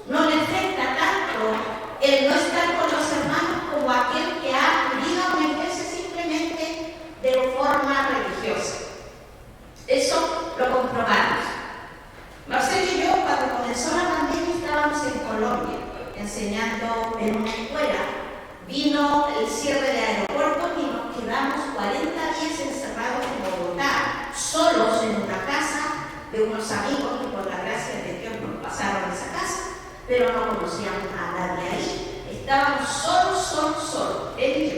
no le afecta tanto el no estar con los hermanos como aquel que ha acudido a una iglesia simplemente de forma religiosa. Eso lo comprobamos. Marcelo y yo, cuando comenzó la pandemia, estábamos en Colombia enseñando en una escuela. Vino el cierre del aeropuerto y nos quedamos 40 días encerrados en Bogotá, solos en una casa de unos amigos que por la gracia de Dios nos pasaron esa casa, pero no conocíamos a nadie ahí. Estábamos solos, él y yo.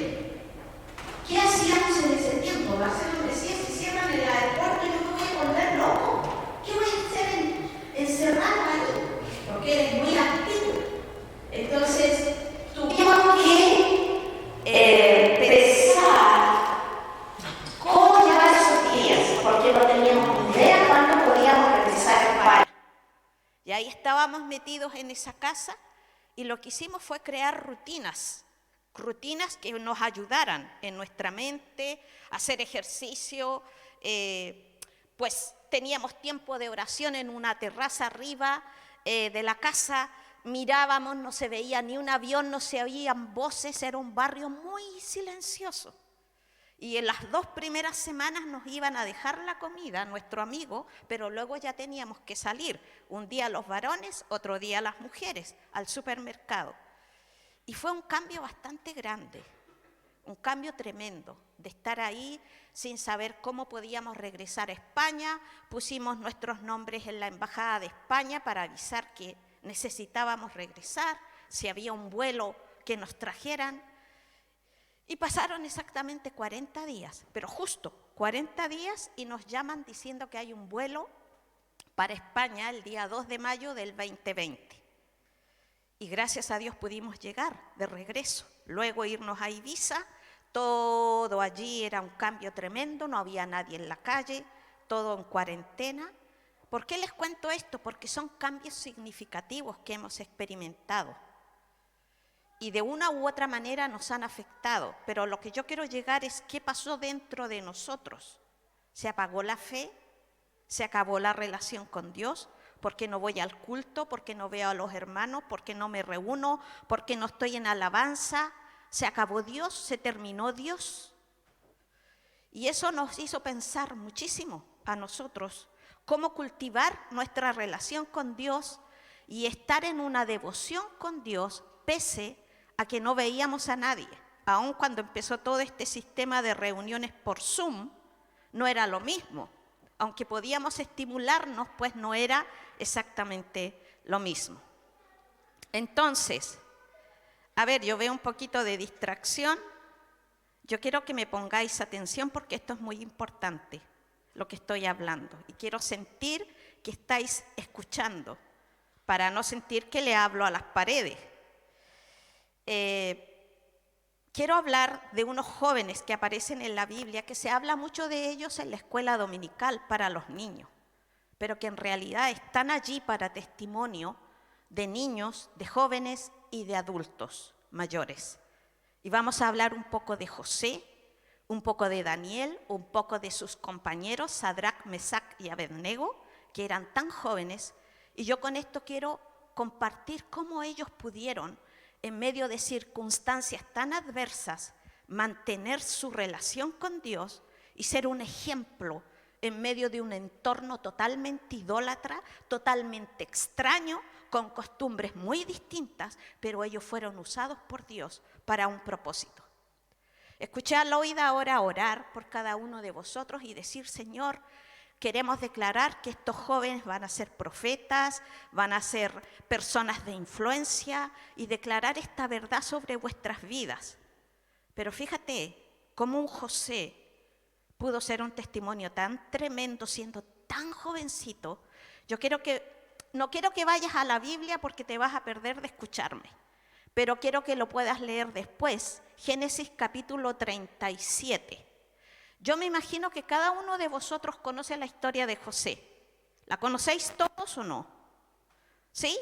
¿Qué hacíamos en ese tiempo? Marcelo decía, si cierran el aeropuerto yo me voy a volver loco. ¿Qué voy a hacer encerrado ahí? Porque eres muy activo. Entonces, tuvimos que pensar cómo llevar esos días, porque no teníamos idea cuándo podíamos regresar a España. Y ahí estábamos metidos en esa casa y lo que hicimos fue crear rutinas que nos ayudaran en nuestra mente, hacer ejercicio, pues teníamos tiempo de oración en una terraza arriba de la casa, mirábamos, no se veía ni un avión, no se oían voces, era un barrio muy silencioso. Y en las 2 primeras semanas nos iban a dejar la comida, nuestro amigo, pero luego ya teníamos que salir, un día los varones, otro día las mujeres, al supermercado. Y fue un cambio bastante grande, un cambio tremendo, de estar ahí sin saber cómo podíamos regresar a España. Pusimos nuestros nombres en la Embajada de España para avisar que necesitábamos regresar, si había un vuelo que nos trajeran. Y pasaron exactamente 40 días, pero justo 40 días y nos llaman diciendo que hay un vuelo para España el día 2 de mayo del 2020. Y gracias a Dios pudimos llegar de regreso, luego irnos a Ibiza. Todo allí era un cambio tremendo, no había nadie en la calle, todo en cuarentena. ¿Por qué les cuento esto? Porque son cambios significativos que hemos experimentado y de una u otra manera nos han afectado, pero lo que yo quiero llegar es qué pasó dentro de nosotros. ¿Se apagó la fe? ¿Se acabó la relación con Dios? ¿Por qué no voy al culto? ¿Por qué no veo a los hermanos? ¿Por qué no me reúno? ¿Por qué no estoy en alabanza? ¿Se acabó Dios? ¿Se terminó Dios? Y eso nos hizo pensar muchísimo a nosotros cómo cultivar nuestra relación con Dios y estar en una devoción con Dios pese a que no veíamos a nadie. Aun cuando empezó todo este sistema de reuniones por Zoom, no era lo mismo. Aunque podíamos estimularnos, pues no era exactamente lo mismo. Entonces, a ver, yo veo un poquito de distracción. Yo quiero que me pongáis atención porque esto es muy importante, lo que estoy hablando. Y quiero sentir que estáis escuchando, para no sentir que le hablo a las paredes. Quiero hablar de unos jóvenes que aparecen en la Biblia, que se habla mucho de ellos en la escuela dominical para los niños, pero que en realidad están allí para testimonio de niños, de jóvenes y de adultos mayores. Y vamos a hablar un poco de José, un poco de Daniel, un poco de sus compañeros, Sadrac, Mesac y Abednego, que eran tan jóvenes. Y yo con esto quiero compartir cómo ellos pudieron, en medio de circunstancias tan adversas, mantener su relación con Dios y ser un ejemplo en medio de un entorno totalmente idólatra, totalmente extraño, con costumbres muy distintas, pero ellos fueron usados por Dios para un propósito. Escuché a Loida ahora orar por cada uno de vosotros y decir: Señor, queremos declarar que estos jóvenes van a ser profetas, van a ser personas de influencia y declarar esta verdad sobre vuestras vidas. Pero fíjate cómo un José pudo ser un testimonio tan tremendo siendo tan jovencito. No quiero que vayas a la Biblia porque te vas a perder de escucharme, pero quiero que lo puedas leer después. Génesis capítulo 37. Yo me imagino que cada uno de vosotros conoce la historia de José. ¿La conocéis todos o no? ¿Sí?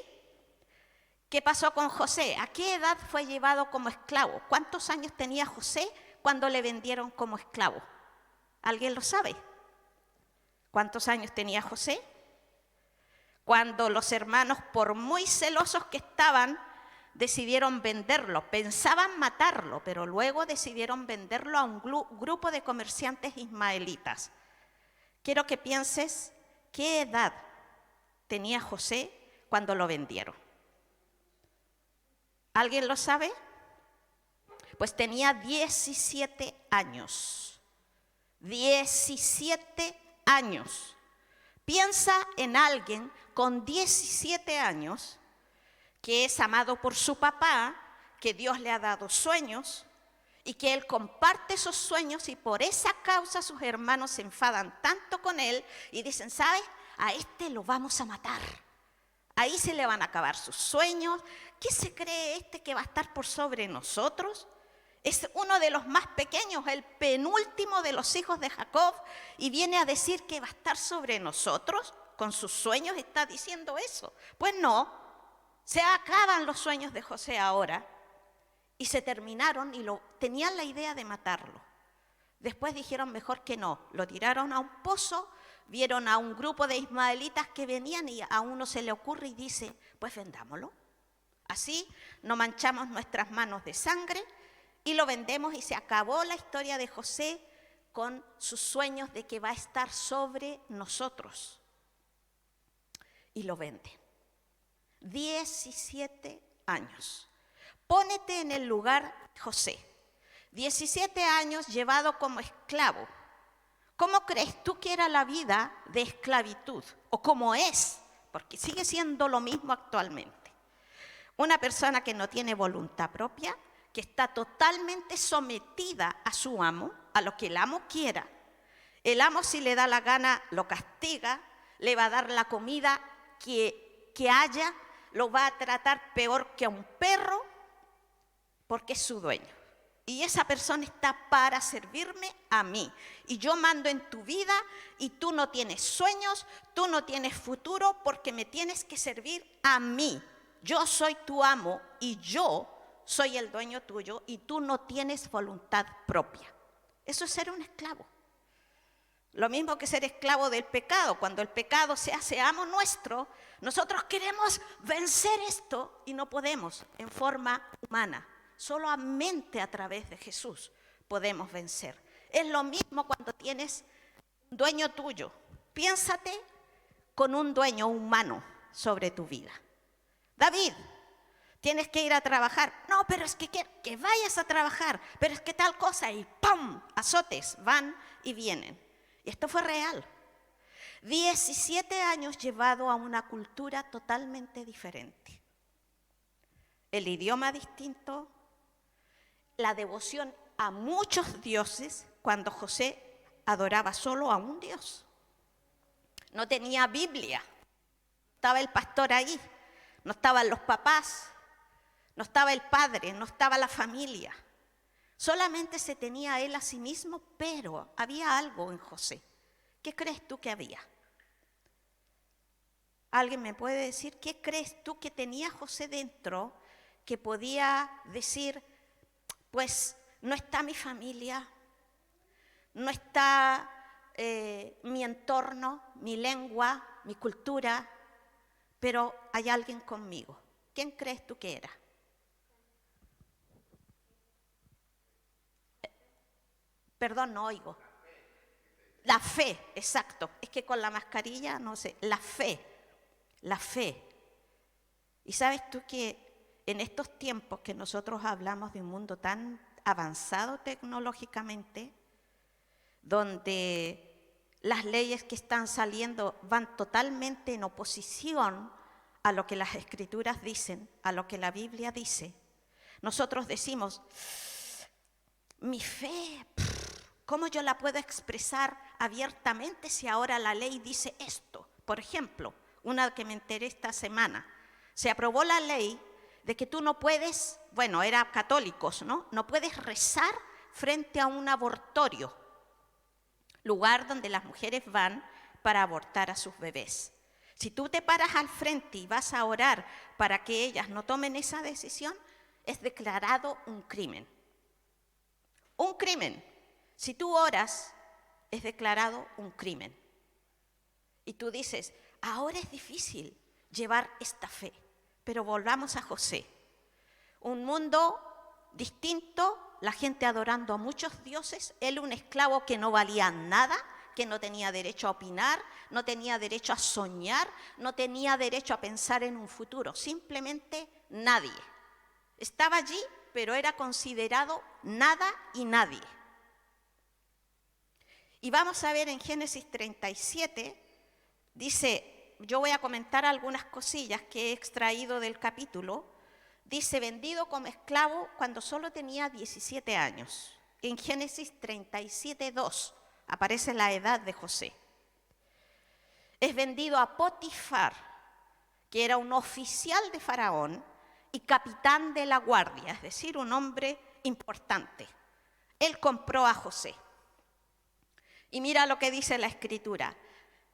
¿Qué pasó con José? ¿A qué edad fue llevado como esclavo? ¿Cuántos años tenía José cuando le vendieron como esclavo? ¿Alguien lo sabe? ¿Cuántos años tenía José? cuando los hermanos, por muy celosos que estaban, decidieron venderlo. Pensaban matarlo, pero luego decidieron venderlo a un grupo de comerciantes ismaelitas. Quiero que pienses qué edad tenía José cuando lo vendieron. ¿Alguien lo sabe? Pues tenía 17 años. 17 años. Piensa en alguien con 17 años que es amado por su papá, que Dios le ha dado sueños y que él comparte esos sueños, y por esa causa sus hermanos se enfadan tanto con él y dicen, ¿sabes? A este lo vamos a matar. Ahí se le van a acabar sus sueños. ¿Qué se cree este que va a estar por sobre nosotros? Es uno de los más pequeños, el penúltimo de los hijos de Jacob, y viene a decir que va a estar sobre nosotros. Con sus sueños está diciendo eso. Pues no, se acaban los sueños de José ahora, y se terminaron, y tenían la idea de matarlo. Después dijeron mejor que no, lo tiraron a un pozo. Vieron a un grupo de ismaelitas que venían y a uno se le ocurre y dice, pues vendámoslo. Así no manchamos nuestras manos de sangre, y lo vendemos, y se acabó la historia de José con sus sueños de que va a estar sobre nosotros. Y lo venden. 17 años. Pónete en el lugar de José. 17 años llevado como esclavo. ¿Cómo crees tú que era la vida de esclavitud? ¿O cómo es? Porque sigue siendo lo mismo actualmente. Una persona que no tiene voluntad propia, que está totalmente sometida a su amo, a lo que el amo quiera. El amo, si le da la gana, lo castiga, le va a dar la comida que haya, lo va a tratar peor que a un perro, porque es su dueño. Y esa persona está para servirme a mí. Y yo mando en tu vida, y tú no tienes sueños, tú no tienes futuro, porque me tienes que servir a mí. Yo soy tu amo y yo soy el dueño tuyo, y tú no tienes voluntad propia. Eso es ser un esclavo. Lo mismo que ser esclavo del pecado. Cuando el pecado se hace amo nuestro, nosotros queremos vencer esto y no podemos en forma humana. Solamente a través de Jesús podemos vencer. Es lo mismo cuando tienes un dueño tuyo. Piénsate con un dueño humano sobre tu vida. David, tienes que ir a trabajar. No, pero es que vayas a trabajar. Pero es que tal cosa, y ¡pum! Azotes van y vienen. Y esto fue real. 17 años llevado a una cultura totalmente diferente. El idioma distinto, la devoción a muchos dioses, cuando José adoraba solo a un Dios. No tenía Biblia, estaba el pastor ahí, no estaban los papás, no estaba el padre, no estaba la familia. Solamente se tenía a él a sí mismo, pero había algo en José. ¿Qué crees tú que había? ¿Alguien me puede decir qué crees tú que tenía José dentro que podía decir, pues no está mi familia, no está mi entorno, mi lengua, mi cultura, pero hay alguien conmigo? ¿Quién crees tú que era? Perdón, no oigo. La fe, exacto. Es que con la mascarilla, no sé, la fe. Y sabes tú que en estos tiempos que nosotros hablamos de un mundo tan avanzado tecnológicamente, donde las leyes que están saliendo van totalmente en oposición a lo que las Escrituras dicen, a lo que la Biblia dice, nosotros decimos, mi fe, ¿cómo yo la puedo expresar abiertamente si ahora la ley dice esto? Por ejemplo, una que me enteré esta semana, se aprobó la ley de que tú no puedes, bueno, era católicos, ¿no? No puedes rezar frente a un abortorio, lugar donde las mujeres van para abortar a sus bebés. Si tú te paras al frente y vas a orar para que ellas no tomen esa decisión, es declarado un crimen. Un crimen. Si tú oras, es declarado un crimen. Y tú dices, ahora es difícil llevar esta fe, pero volvamos a José. Un mundo distinto, la gente adorando a muchos dioses, él un esclavo que no valía nada, que no tenía derecho a opinar, no tenía derecho a soñar, no tenía derecho a pensar en un futuro, simplemente nadie. Estaba allí, pero era considerado nada y nadie. Y vamos a ver en Génesis 37, dice, yo voy a comentar algunas cosillas que he extraído del capítulo. Dice, vendido como esclavo cuando solo tenía 17 años. En Génesis 37, 2 aparece la edad de José. Es vendido a Potifar, que era un oficial de Faraón y capitán de la guardia, es decir, un hombre importante. Él compró a José. Y mira lo que dice la Escritura.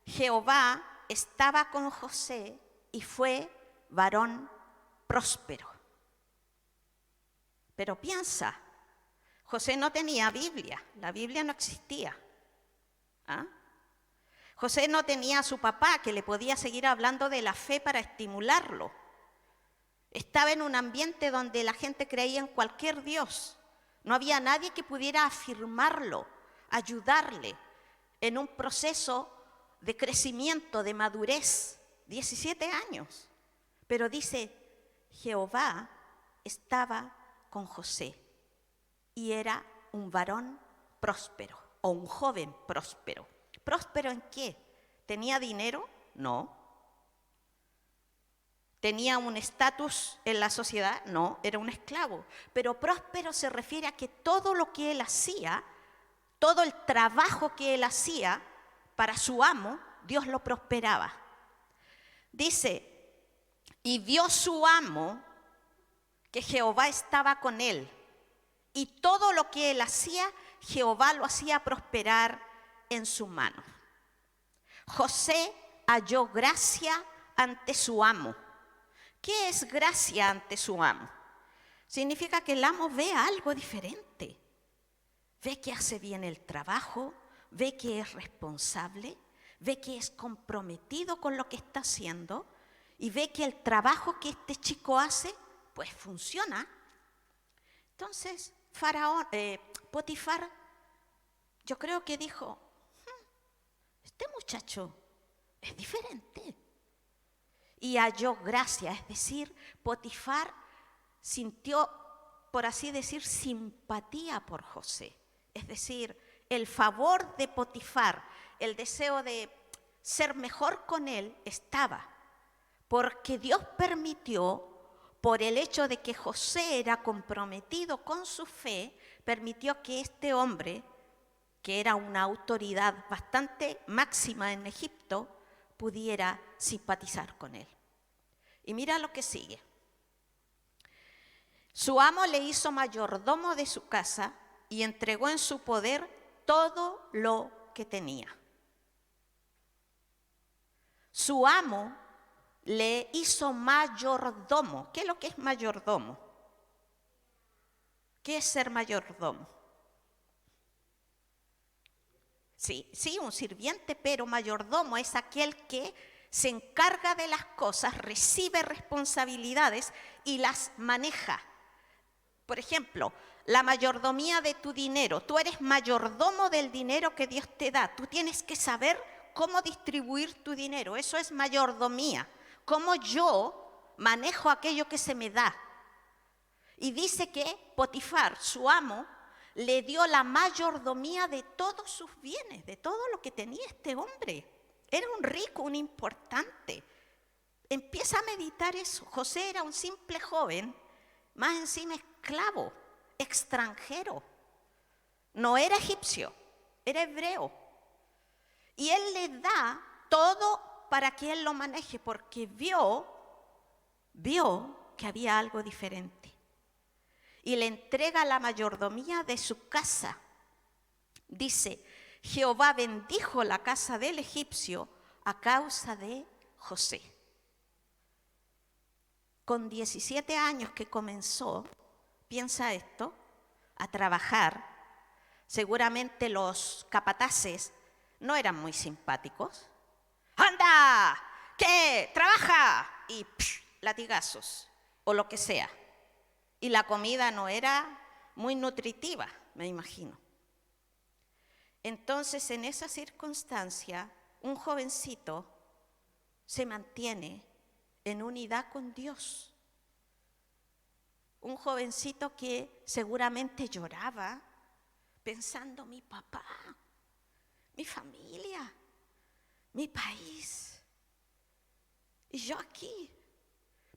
Jehová estaba con José y fue varón próspero. Pero piensa, José no tenía Biblia, la Biblia no existía. ¿Ah? José no tenía a su papá que le podía seguir hablando de la fe para estimularlo. Estaba en un ambiente donde la gente creía en cualquier Dios. No había nadie que pudiera afirmarlo, ayudarle en un proceso de crecimiento, de madurez. 17 años. Pero dice, Jehová estaba con José y era un varón próspero o un joven próspero. ¿Próspero en qué? ¿Tenía dinero? No. ¿Tenía un estatus en la sociedad? No, era un esclavo. Pero próspero se refiere a que todo lo que él hacía, todo el trabajo que él hacía para su amo, Dios lo prosperaba. Dice, y vio su amo que Jehová estaba con él, y todo lo que él hacía, Jehová lo hacía prosperar en su mano. José halló gracia ante su amo. ¿Qué es gracia ante su amo? Significa que el amo ve algo diferente. Ve que hace bien el trabajo, ve que es responsable, ve que es comprometido con lo que está haciendo y ve que el trabajo que este chico hace, pues funciona. Entonces, Potifar, yo creo que dijo, este muchacho es diferente. Y halló gracia, es decir, Potifar sintió, por así decir, simpatía por José. Es decir, el favor de Potifar, el deseo de ser mejor con él estaba, porque Dios permitió, por el hecho de que José era comprometido con su fe, permitió que este hombre, que era una autoridad bastante máxima en Egipto, pudiera simpatizar con él. Y mira lo que sigue. Su amo le hizo mayordomo de su casa y entregó en su poder todo lo que tenía. Su amo le hizo mayordomo. ¿Qué es lo que es mayordomo? ¿Qué es ser mayordomo? Sí, un sirviente, pero mayordomo es aquel que se encarga de las cosas, recibe responsabilidades y las maneja. Por ejemplo, la mayordomía de tu dinero. Tú eres mayordomo del dinero que Dios te da. Tú tienes que saber cómo distribuir tu dinero. Eso es mayordomía. Cómo yo manejo aquello que se me da. Y dice que Potifar, su amo, le dio la mayordomía de todos sus bienes, de todo lo que tenía este hombre. Era un rico, un importante. Empieza a meditar eso. José era un simple joven, más encima esclavo, extranjero. No era egipcio, era hebreo. Y él le da todo para que él lo maneje, porque vio que había algo diferente. Y le entrega la mayordomía de su casa. Dice, Jehová bendijo la casa del egipcio a causa de José. Con 17 años que comenzó, piensa esto, a trabajar, seguramente los capataces no eran muy simpáticos. ¡Anda! ¿qué? Trabaja. Y latigazos o lo que sea. Y la comida no era muy nutritiva, me imagino. Entonces, en esa circunstancia, un jovencito se mantiene en unidad con Dios. Un jovencito que seguramente lloraba pensando: mi papá, mi familia, mi país. Y yo aquí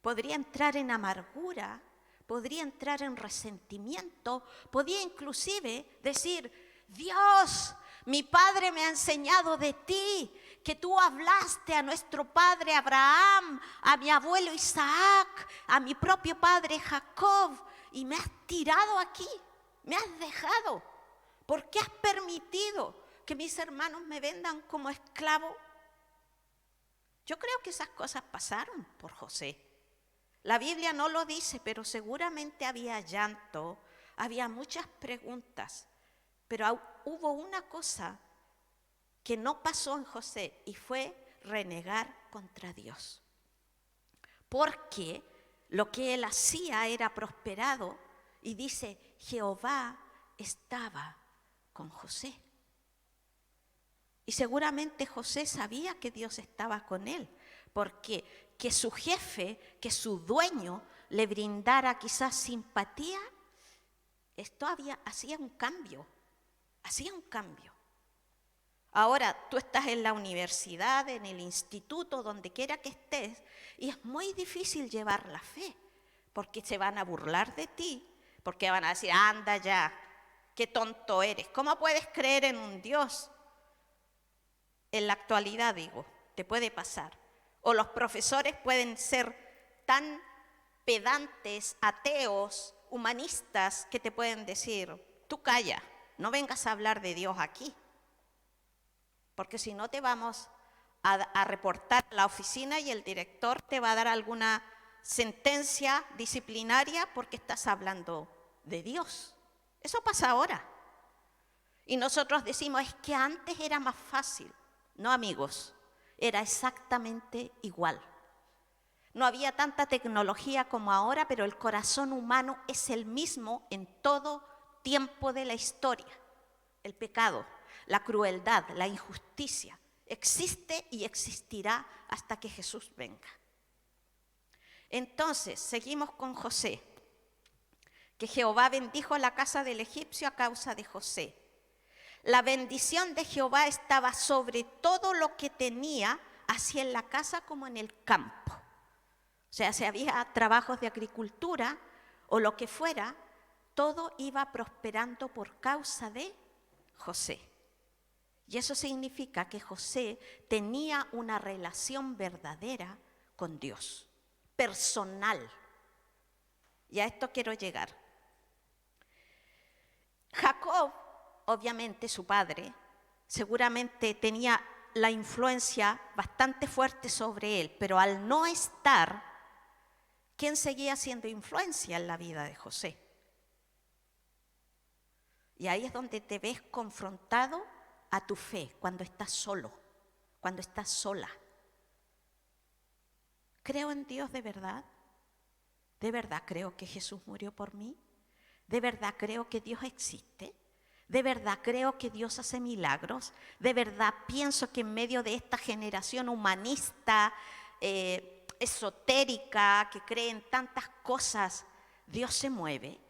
podría entrar en amargura, podría entrar en resentimiento, podría inclusive decir: Dios, mi padre me ha enseñado de ti, que tú hablaste a nuestro padre Abraham, a mi abuelo Isaac, a mi propio padre Jacob, y me has tirado aquí, me has dejado. ¿Por qué has permitido que mis hermanos me vendan como esclavo? Yo creo que esas cosas pasaron por José. La Biblia no lo dice, pero seguramente había llanto, había muchas preguntas, pero hubo una cosa que no pasó en José y fue renegar contra Dios. Porque lo que él hacía era prosperado y dice: Jehová estaba con José. Y seguramente José sabía que Dios estaba con él, porque que su jefe, que su dueño le brindara quizás simpatía, esto hacía un cambio. Ahora tú estás en la universidad, en el instituto, donde quiera que estés, y es muy difícil llevar la fe, porque se van a burlar de ti, porque van a decir: anda ya, qué tonto eres, ¿cómo puedes creer en un Dios? En la actualidad, digo, te puede pasar. O los profesores pueden ser tan pedantes, ateos, humanistas, que te pueden decir: tú calla, no vengas a hablar de Dios aquí, porque si no te vamos a reportar a la oficina y el director te va a dar alguna sentencia disciplinaria porque estás hablando de Dios. Eso pasa ahora. Y nosotros decimos: es que antes era más fácil. No, amigos, era exactamente igual. No había tanta tecnología como ahora, pero el corazón humano es el mismo en todo tiempo de la historia. El pecado, la crueldad, la injusticia existe y existirá hasta que Jesús venga. Entonces, seguimos con José, que Jehová bendijo la casa del egipcio a causa de José. La bendición de Jehová estaba sobre todo lo que tenía, así en la casa como en el campo. O sea, si había trabajos de agricultura o lo que fuera, todo iba prosperando por causa de José. Y eso significa que José tenía una relación verdadera con Dios, personal. Y a esto quiero llegar. Jacob, obviamente su padre, seguramente tenía la influencia bastante fuerte sobre él, pero al no estar, ¿quién seguía siendo influencia en la vida de José? Y ahí es donde te ves confrontado a tu fe, cuando estás solo, cuando estás sola. ¿Creo en Dios de verdad? ¿De verdad creo que Jesús murió por mí? ¿De verdad creo que Dios existe? ¿De verdad creo que Dios hace milagros? ¿De verdad pienso que en medio de esta generación humanista, esotérica, que cree en tantas cosas, Dios se mueve?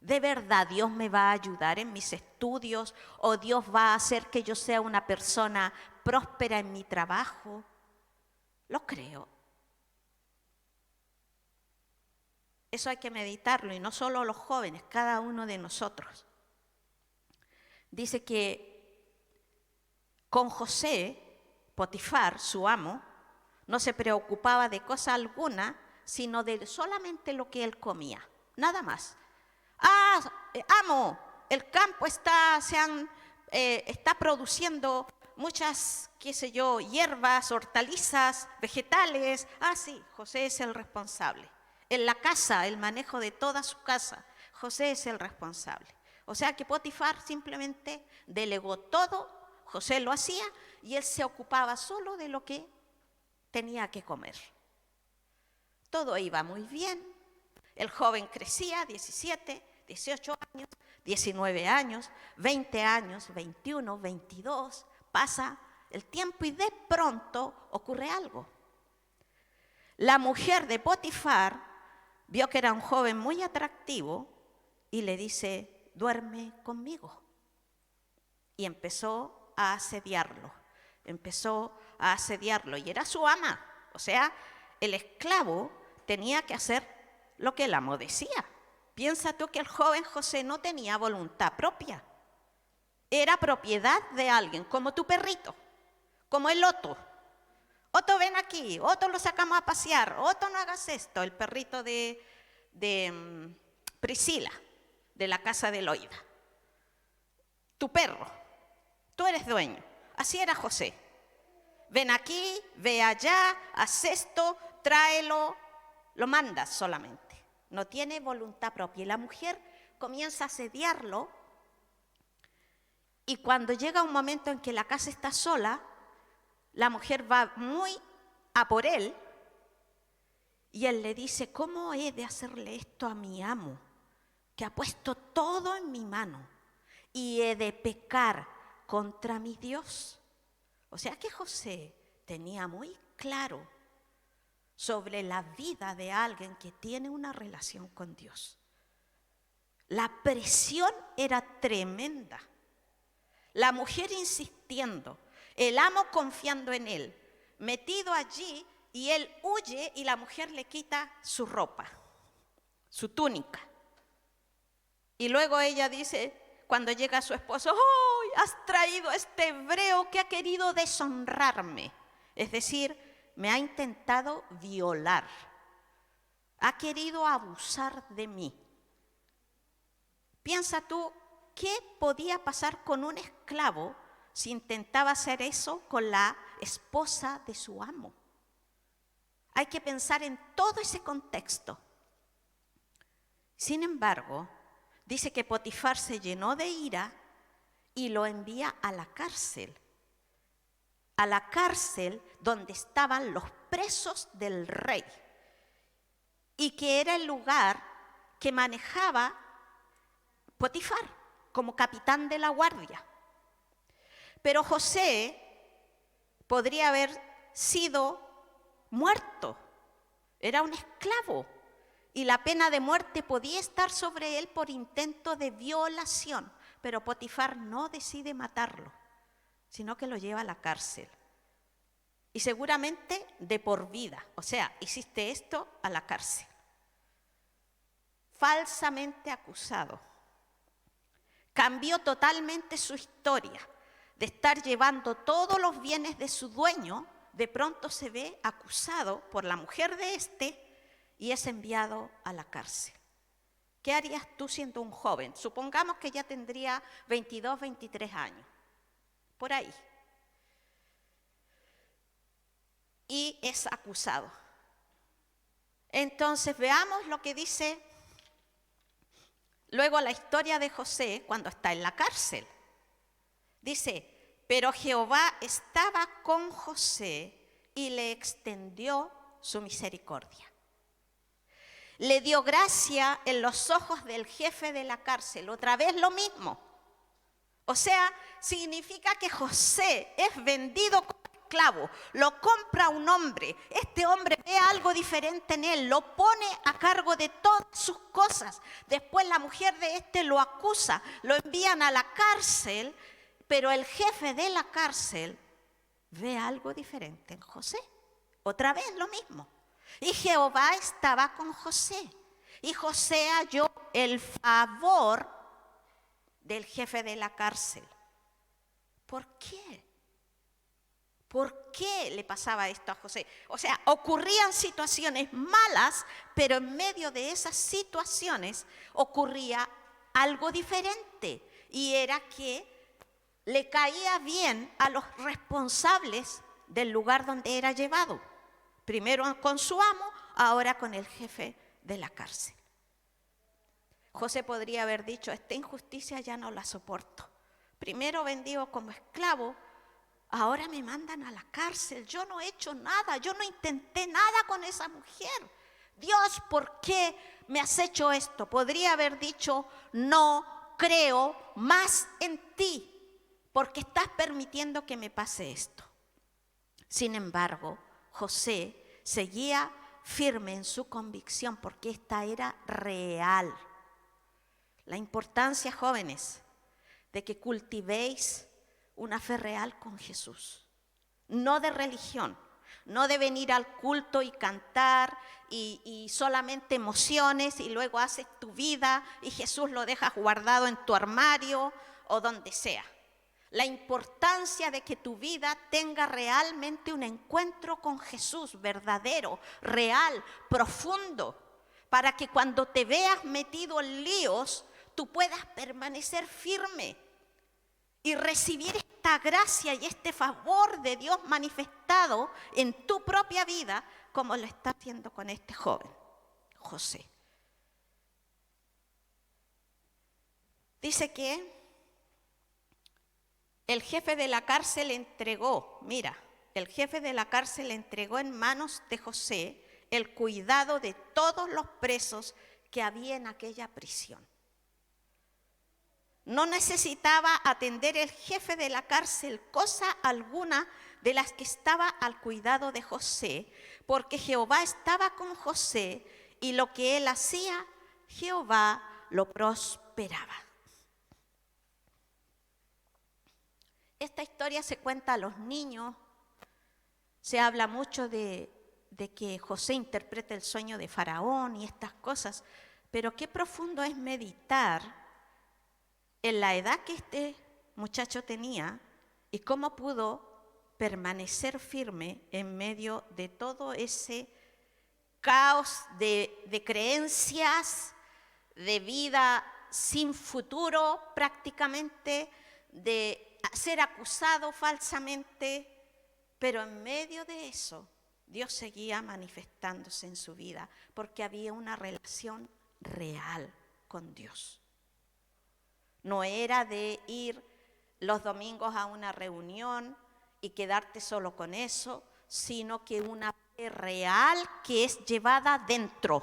¿De verdad Dios me va a ayudar en mis estudios? ¿O Dios va a hacer que yo sea una persona próspera en mi trabajo? Lo creo. Eso hay que meditarlo, y no solo los jóvenes, cada uno de nosotros. Dice que con José, Potifar, su amo, no se preocupaba de cosa alguna, sino de solamente lo que él comía, nada más. Amo, el campo está produciendo muchas, hierbas, hortalizas, vegetales. Sí, José es el responsable. En la casa, el manejo de toda su casa, José es el responsable. O sea que Potifar simplemente delegó todo, José lo hacía y él se ocupaba solo de lo que tenía que comer. Todo iba muy bien. El joven crecía, 17, 18 años, 19 años, 20 años, 21, 22. Pasa el tiempo y de pronto ocurre algo. La mujer de Potifar vio que era un joven muy atractivo y le dice, duerme conmigo. Y empezó a asediarlo. Y era su ama. O sea, el esclavo tenía que hacer lo que el amo decía. Piensa tú que el joven José no tenía voluntad propia. Era propiedad de alguien, como tu perrito, como el Otto. Otto, ven aquí. Otto, lo sacamos a pasear. Otto, no hagas esto. El perrito de Priscila, de la casa de Loida. Tu perro. Tú eres dueño. Así era José. Ven aquí, ve allá, haz esto, tráelo. Lo mandas solamente. No tiene voluntad propia. Y la mujer comienza a asediarlo. Y cuando llega un momento en que la casa está sola, la mujer va muy a por él. Y él le dice, ¿cómo he de hacerle esto a mi amo, que ha puesto todo en mi mano? Y he de pecar contra mi Dios. O sea que José tenía muy claro sobre la vida de alguien que tiene una relación con Dios. La presión era tremenda. La mujer insistiendo, el amo confiando en él, metido allí, y él huye y la mujer le quita su ropa, su túnica. Y luego ella dice, cuando llega su esposo, ¡oh! Has traído a este hebreo que ha querido deshonrarme. Es decir, me ha intentado violar. Ha querido abusar de mí. Piensa tú, ¿qué podía pasar con un esclavo si intentaba hacer eso con la esposa de su amo? Hay que pensar en todo ese contexto. Sin embargo, dice que Potifar se llenó de ira y lo envía a la cárcel donde estaban los presos del rey, y que era el lugar que manejaba Potifar como capitán de la guardia. Pero José podría haber sido muerto, era un esclavo, y la pena de muerte podía estar sobre él por intento de violación. Pero Potifar no decide matarlo, sino que lo lleva a la cárcel. Y seguramente de por vida. O sea, hiciste esto, a la cárcel. Falsamente acusado. Cambió totalmente su historia. De estar llevando todos los bienes de su dueño, de pronto se ve acusado por la mujer de este y es enviado a la cárcel. ¿Qué harías tú siendo un joven? Supongamos que ya tendría 22, 23 años, por ahí. Y es acusado. Entonces veamos lo que dice luego la historia de José cuando está en la cárcel. Dice, pero Jehová estaba con José y le extendió su misericordia. Le dio gracia en los ojos del jefe de la cárcel. Otra vez lo mismo. O sea, significa que José es vendido como esclavo. Lo compra un hombre. Este hombre ve algo diferente en él. Lo pone a cargo de todas sus cosas. Después la mujer de este lo acusa. Lo envían a la cárcel. Pero el jefe de la cárcel ve algo diferente en José. Otra vez lo mismo. Y Jehová estaba con José. Y José halló el favor del jefe de la cárcel. ¿Por qué? ¿Por qué le pasaba esto a José? O sea, ocurrían situaciones malas, pero en medio de esas situaciones ocurría algo diferente. Y era que le caía bien a los responsables del lugar donde era llevado. Primero con su amo, ahora con el jefe de la cárcel. José podría haber dicho, esta injusticia ya no la soporto. Primero vendido como esclavo, ahora me mandan a la cárcel, yo no he hecho nada, yo no intenté nada con esa mujer. Dios, ¿por qué me has hecho esto? Podría haber dicho, no creo más en ti, porque estás permitiendo que me pase esto. Sin embargo, José seguía firme en su convicción, porque esta era real. La importancia, jóvenes, de que cultivéis una fe real con Jesús, no de religión, no de venir al culto y cantar y solamente emociones y luego haces tu vida y Jesús lo dejas guardado en tu armario o donde sea. La importancia de que tu vida tenga realmente un encuentro con Jesús verdadero, real, profundo, para que cuando te veas metido en líos, tú puedas permanecer firme y recibir esta gracia y este favor de Dios manifestado en tu propia vida, como lo está haciendo con este joven, José. Dice que el jefe de la cárcel entregó en manos de José el cuidado de todos los presos que había en aquella prisión. No necesitaba atender el jefe de la cárcel cosa alguna de las que estaba al cuidado de José, porque Jehová estaba con José y lo que él hacía, Jehová lo prosperaba. Esta historia se cuenta a los niños, se habla mucho de que José interpreta el sueño de Faraón y estas cosas, pero qué profundo es meditar en la edad que este muchacho tenía y cómo pudo permanecer firme en medio de todo ese caos de creencias, de vida sin futuro prácticamente, de ser acusado falsamente, pero en medio de eso Dios seguía manifestándose en su vida porque había una relación real con Dios. No era de ir los domingos a una reunión y quedarte solo con eso, sino que una fe real que es llevada dentro,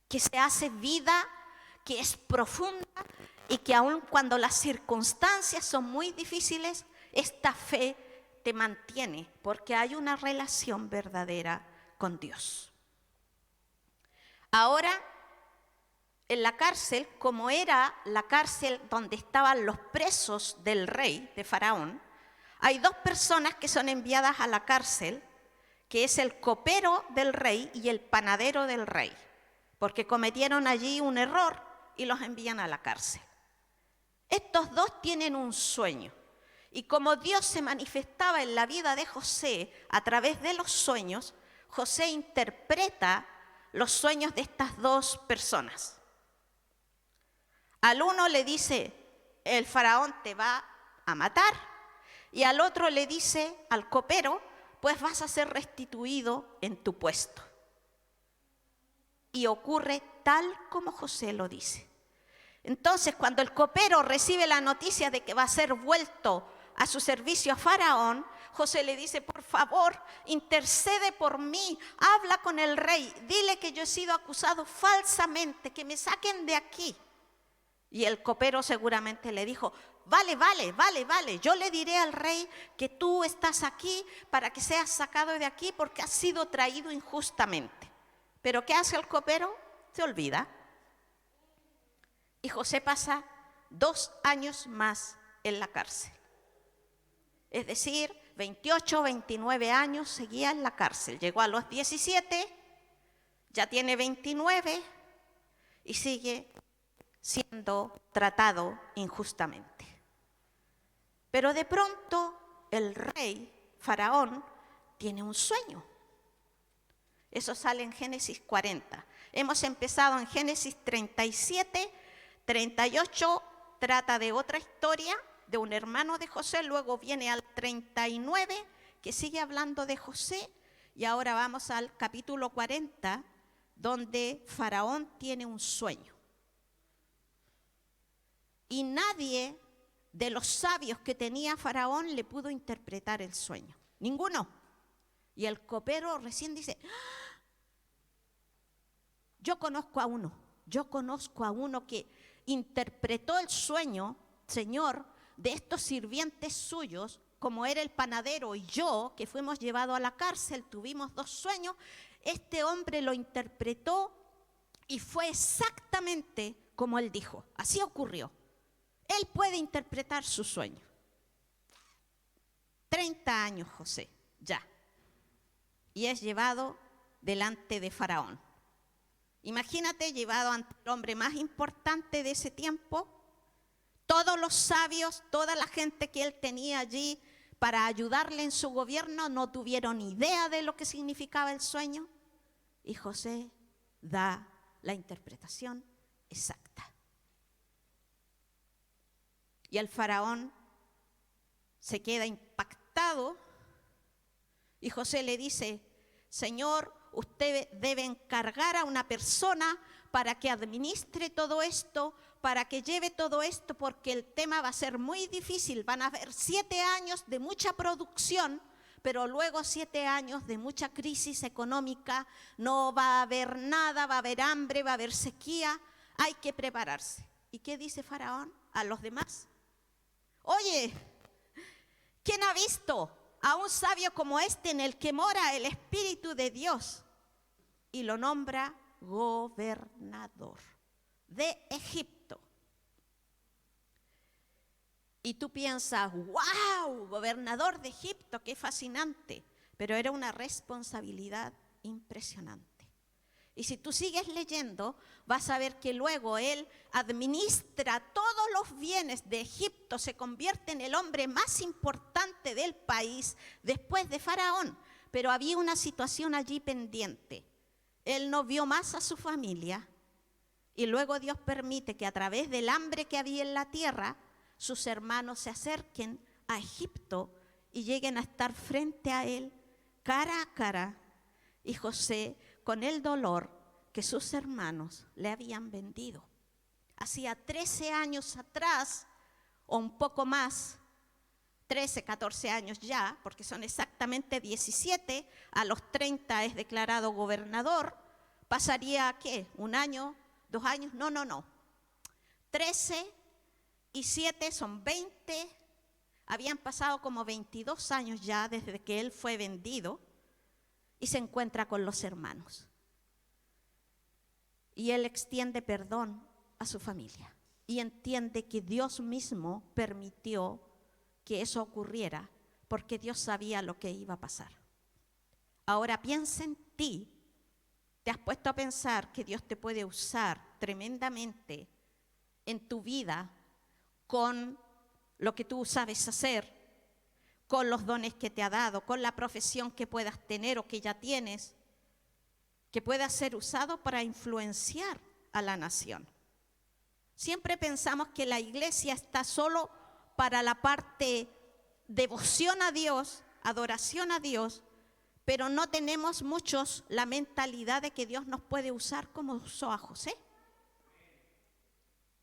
que se hace vida, que es profunda y que aun cuando las circunstancias son muy difíciles, esta fe te mantiene porque hay una relación verdadera con Dios. Ahora, en la cárcel, como era la cárcel donde estaban los presos del rey, de Faraón, hay dos personas que son enviadas a la cárcel, que es el copero del rey y el panadero del rey, porque cometieron allí un error y los envían a la cárcel. Estos dos tienen un sueño, y como Dios se manifestaba en la vida de José a través de los sueños, José interpreta los sueños de estas dos personas. Al uno le dice, el faraón te va a matar, y al otro le dice, al copero, pues vas a ser restituido en tu puesto. Y ocurre tal como José lo dice. Entonces, cuando el copero recibe la noticia de que va a ser vuelto a su servicio a Faraón, José le dice, por favor, intercede por mí, habla con el rey, dile que yo he sido acusado falsamente, que me saquen de aquí. Y el copero seguramente le dijo, vale, yo le diré al rey que tú estás aquí para que seas sacado de aquí porque has sido traído injustamente. Pero ¿qué hace el copero? Se olvida. Y José pasa 2 años más en la cárcel. Es decir, 28, 29 años seguía en la cárcel. Llegó a los 17, ya tiene 29 y sigue siendo tratado injustamente. Pero de pronto el rey, Faraón, tiene un sueño. Eso sale en Génesis 40. Hemos empezado en Génesis 37, 38 trata de otra historia, de un hermano de José, luego viene al 39, que sigue hablando de José, y ahora vamos al capítulo 40, donde Faraón tiene un sueño. Y nadie de los sabios que tenía Faraón le pudo interpretar el sueño. Ninguno. Y el copero recién dice, ¡ah! Yo conozco a uno que interpretó el sueño, Señor, de estos sirvientes suyos, como era el panadero y yo, que fuimos llevados a la cárcel, tuvimos 2 sueños. Este hombre lo interpretó y fue exactamente como él dijo. Así ocurrió. Él puede interpretar su sueño. 30 años José, ya. Y es llevado delante de Faraón. Imagínate, llevado ante el hombre más importante de ese tiempo. Todos los sabios, toda la gente que él tenía allí para ayudarle en su gobierno no tuvieron idea de lo que significaba el sueño. Y José da la interpretación exacta. Y el faraón se queda impactado y José le dice, Señor, usted debe encargar a una persona para que administre todo esto, para que lleve todo esto, porque el tema va a ser muy difícil. Van a haber 7 años de mucha producción, pero luego 7 años de mucha crisis económica. No va a haber nada, va a haber hambre, va a haber sequía. Hay que prepararse. ¿Y qué dice Faraón a los demás? Oye, ¿quién ha visto a un sabio como este en el que mora el Espíritu de Dios? Y lo nombra gobernador de Egipto. Y tú piensas, wow, gobernador de Egipto, qué fascinante. Pero era una responsabilidad impresionante. Y si tú sigues leyendo, vas a ver que luego él administra todos los bienes de Egipto, se convierte en el hombre más importante del país después de Faraón. Pero había una situación allí pendiente. Él no vio más a su familia y luego Dios permite que a través del hambre que había en la tierra, sus hermanos se acerquen a Egipto y lleguen a estar frente a él cara a cara. Y José, con el dolor que sus hermanos le habían vendido. Hacía 13 años atrás, o un poco más, 13, 14 años ya, porque son exactamente 17, a los 30 es declarado gobernador. ¿Pasaría qué? ¿1 año? ¿2 años? No. 13 y 7 son 20. Habían pasado como 22 años ya desde que él fue vendido y se encuentra con los hermanos. Y él extiende perdón a su familia y entiende que Dios mismo permitió que eso ocurriera porque Dios sabía lo que iba a pasar. Ahora piensa en ti. ¿Te has puesto a pensar que Dios te puede usar tremendamente en tu vida con lo que tú sabes hacer, con los dones que te ha dado, con la profesión que puedas tener o que ya tienes, que pueda ser usado para influenciar a la nación? Siempre pensamos que la iglesia está solo para la parte devoción a Dios, adoración a Dios, pero no tenemos muchos la mentalidad de que Dios nos puede usar como usó a José,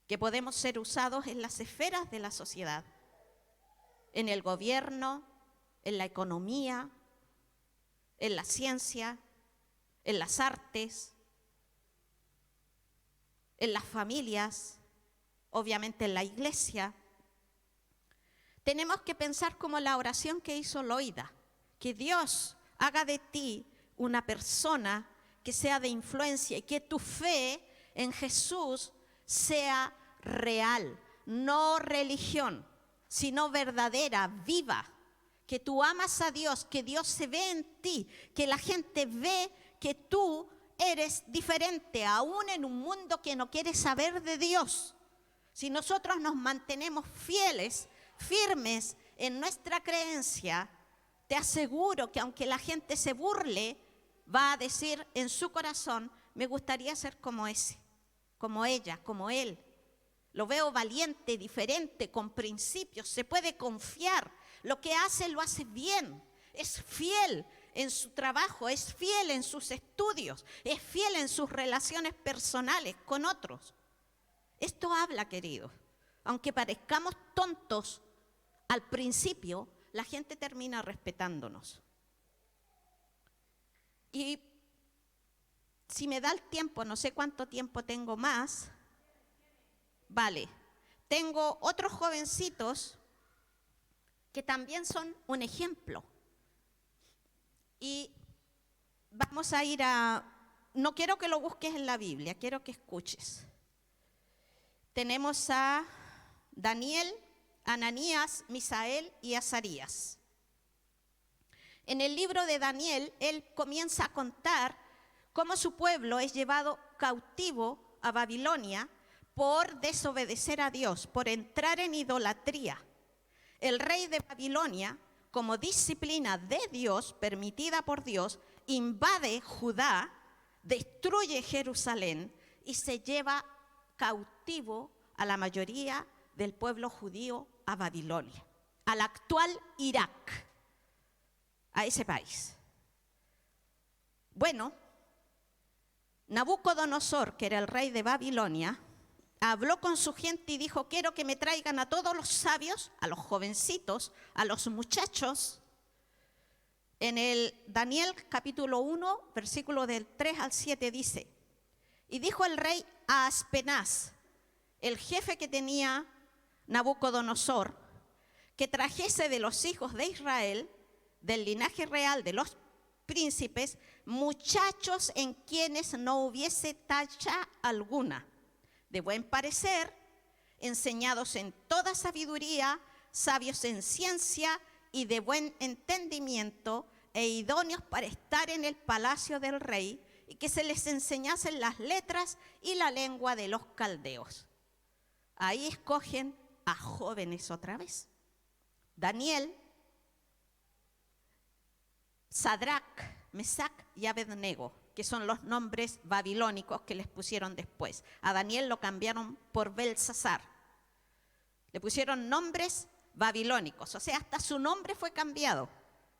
que podemos ser usados en las esferas de la sociedad, en el gobierno, en la economía, en la ciencia, en las artes, en las familias, obviamente en la iglesia. Tenemos que pensar como la oración que hizo Loida, que Dios haga de ti una persona que sea de influencia y que tu fe en Jesús sea real, no religión, sino verdadera, viva. Que tú amas a Dios, que Dios se ve en ti, que la gente ve que tú eres diferente, aún en un mundo que no quiere saber de Dios. Si nosotros nos mantenemos fieles, firmes en nuestra creencia, te aseguro que aunque la gente se burle, va a decir en su corazón, me gustaría ser como ese, como ella, como él. Lo veo valiente, diferente, con principios, se puede confiar. Lo que hace, lo hace bien. Es fiel en su trabajo, es fiel en sus estudios, es fiel en sus relaciones personales con otros. Esto habla, queridos, aunque parezcamos tontos al principio, la gente termina respetándonos. Y si me da el tiempo, no sé cuánto tiempo tengo más, vale, tengo otros jovencitos que también son un ejemplo. Y vamos a ir no quiero que lo busques en la Biblia, quiero que escuches. Tenemos a Daniel, Ananías, Misael y Azarías. En el libro de Daniel, él comienza a contar cómo su pueblo es llevado cautivo a Babilonia por desobedecer a Dios, por entrar en idolatría. El rey de Babilonia, como disciplina de Dios, permitida por Dios, invade Judá, destruye Jerusalén y se lleva cautivo a la mayoría del pueblo judío a Babilonia, al actual Irak, a ese país. Bueno, Nabucodonosor, que era el rey de Babilonia, habló con su gente y dijo: quiero que me traigan a todos los sabios, a los jovencitos, a los muchachos. En el Daniel capítulo 1, versículo del 3 al 7 dice: y dijo el rey a Aspenaz, el jefe que tenía Nabucodonosor, que trajese de los hijos de Israel, del linaje real de los príncipes, muchachos en quienes no hubiese tacha alguna, de buen parecer, enseñados en toda sabiduría, sabios en ciencia y de buen entendimiento, e idóneos para estar en el palacio del rey, y que se les enseñasen las letras y la lengua de los caldeos. Ahí escogen a jóvenes otra vez. Daniel, Sadrac, Mesac y Abednego, que son los nombres babilónicos que les pusieron después. A Daniel lo cambiaron por Belsasar. Le pusieron nombres babilónicos, o sea, hasta su nombre fue cambiado.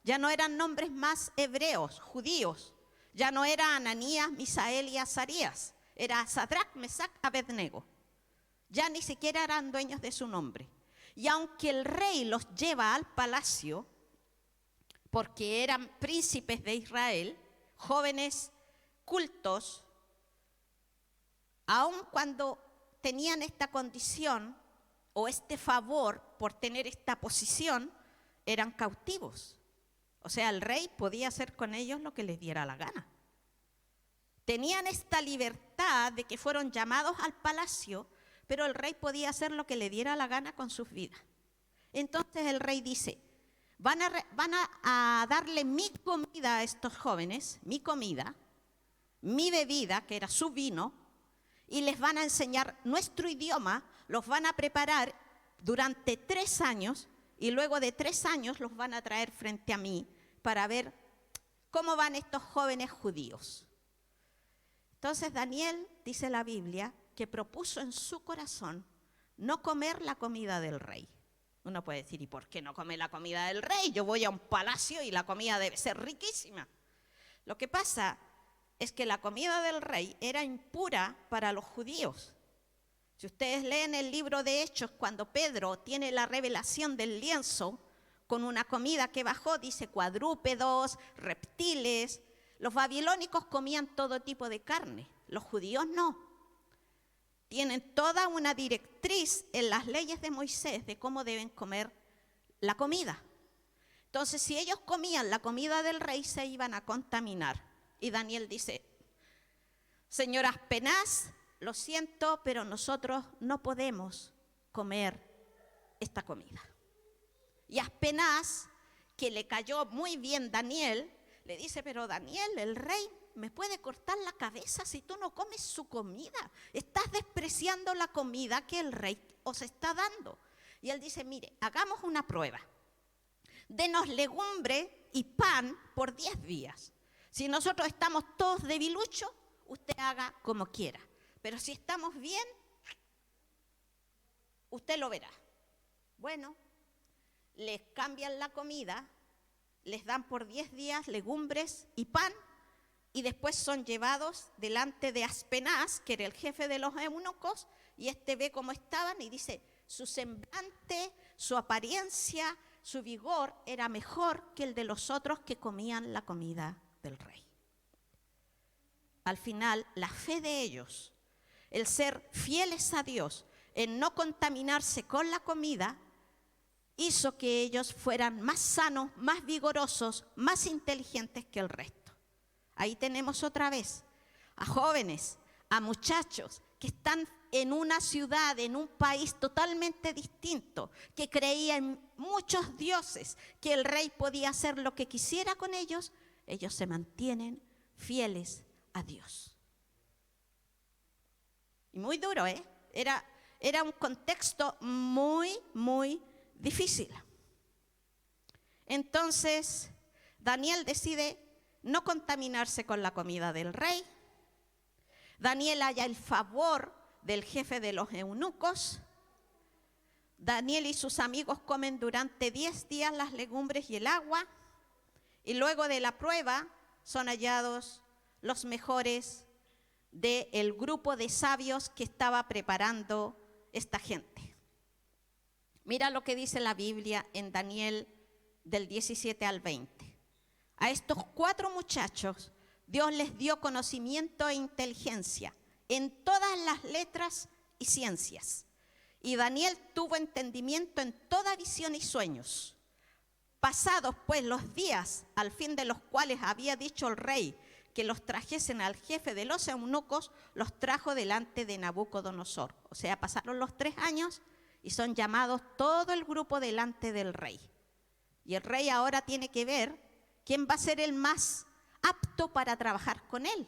Ya no eran nombres más hebreos, judíos. Ya no era Ananías, Misael y Azarías. Era Sadrac, Mesac, Abednego. Ya ni siquiera eran dueños de su nombre. Y aunque el rey los lleva al palacio, porque eran príncipes de Israel, jóvenes cultos, aun cuando tenían esta condición o este favor por tener esta posición, eran cautivos. O sea, el rey podía hacer con ellos lo que les diera la gana. Tenían esta libertad de que fueron llamados al palacio, pero el rey podía hacer lo que le diera la gana con sus vidas. Entonces el rey dice: van a darle mi comida a estos jóvenes, mi comida, mi bebida, que era su vino, y les van a enseñar nuestro idioma, los van a preparar durante 3 años, y luego de 3 años los van a traer frente a mí para ver cómo van estos jóvenes judíos. Entonces Daniel, dice la Biblia, que propuso en su corazón no comer la comida del rey. Uno puede decir: ¿y por qué no come la comida del rey? Yo voy a un palacio y la comida debe ser riquísima. Lo que pasa es que la comida del rey era impura para los judíos. Si ustedes leen el libro de Hechos, cuando Pedro tiene la revelación del lienzo con una comida que bajó, dice cuadrúpedos, reptiles. Los babilónicos comían todo tipo de carne, los judíos no. Tienen toda una directriz en las leyes de Moisés de cómo deben comer la comida. Entonces, si ellos comían la comida del rey, se iban a contaminar. Y Daniel dice: señor Aspenaz, lo siento, pero nosotros no podemos comer esta comida. Y Aspenaz, que le cayó muy bien Daniel, le dice: pero Daniel, el rey me puede cortar la cabeza si tú no comes su comida. Estás despreciando la comida que el rey os está dando. Y él dice: mire, hagamos una prueba. Denos legumbre y pan por 10 días. Si nosotros estamos todos debiluchos, usted haga como quiera. Pero si estamos bien, usted lo verá. Bueno, les cambian la comida, les dan por 10 días legumbres y pan, y después son llevados delante de Aspenaz, que era el jefe de los eunucos, y este ve cómo estaban y dice: su semblante, su apariencia, su vigor era mejor que el de los otros que comían la comida del rey. Al final, la fe de ellos, el ser fieles a Dios, en no contaminarse con la comida, hizo que ellos fueran más sanos, más vigorosos, más inteligentes que el resto. Ahí tenemos otra vez a jóvenes, a muchachos que están en una ciudad, en un país totalmente distinto, que creían en muchos dioses, que el rey podía hacer lo que quisiera con ellos, ellos se mantienen fieles a Dios. Y muy duro, ¿eh? Era un contexto muy, muy difícil. Entonces, Daniel decide no contaminarse con la comida del rey. Daniel halla el favor del jefe de los eunucos. Daniel y sus amigos comen durante 10 días las legumbres y el agua. Y luego de la prueba son hallados los mejores del grupo de sabios que estaba preparando esta gente. Mira lo que dice la Biblia en Daniel del 17 al 20. A estos 4 muchachos Dios les dio conocimiento e inteligencia en todas las letras y ciencias. Y Daniel tuvo entendimiento en toda visión y sueños. Pasados pues los días, al fin de los cuales había dicho el rey que los trajesen al jefe de los eunucos, los trajo delante de Nabucodonosor. O sea, pasaron los 3 años y son llamados todo el grupo delante del rey. Y el rey ahora tiene que ver quién va a ser el más apto para trabajar con él,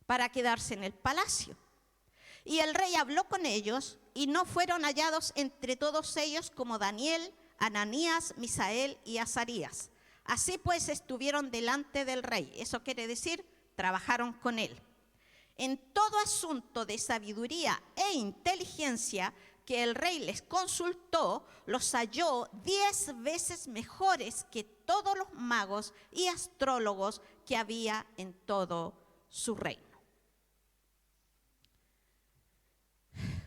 para quedarse en el palacio. Y el rey habló con ellos y no fueron hallados entre todos ellos como Daniel, Ananías, Misael y Azarías. Así pues estuvieron delante del rey. Eso quiere decir, trabajaron con él. En todo asunto de sabiduría e inteligencia que el rey les consultó, los halló 10 veces mejores que todos los magos y astrólogos que había en todo su reino.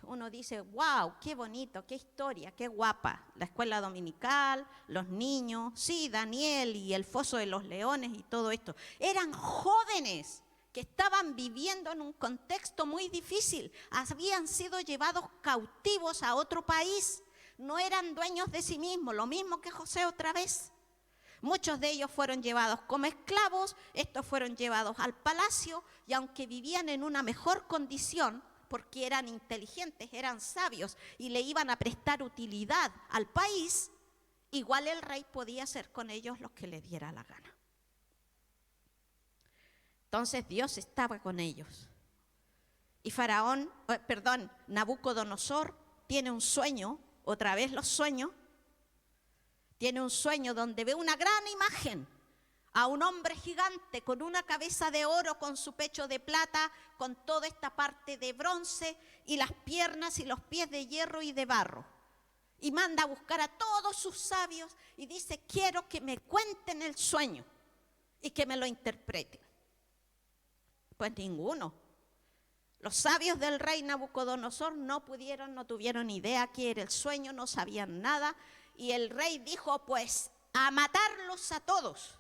Uno dice, wow, qué bonito, qué historia, qué guapa. La escuela dominical, los niños, sí, Daniel y el foso de los leones y todo esto. Eran jóvenes que estaban viviendo en un contexto muy difícil. Habían sido llevados cautivos a otro país. No eran dueños de sí mismos, lo mismo que José otra vez. Muchos de ellos fueron llevados como esclavos, estos fueron llevados al palacio y aunque vivían en una mejor condición, porque eran inteligentes, eran sabios y le iban a prestar utilidad al país, igual el rey podía hacer con ellos lo que le diera la gana. Entonces Dios estaba con ellos. Y Nabucodonosor tiene un sueño, otra vez los sueños, tiene un sueño donde ve una gran imagen a un hombre gigante con una cabeza de oro, con su pecho de plata, con toda esta parte de bronce y las piernas y los pies de hierro y de barro. Y manda a buscar a todos sus sabios y dice, quiero que me cuenten el sueño y que me lo interpreten. Pues ninguno. Los sabios del rey Nabucodonosor no tuvieron idea qué era el sueño, no sabían nada. Y el rey dijo, pues, a matarlos a todos.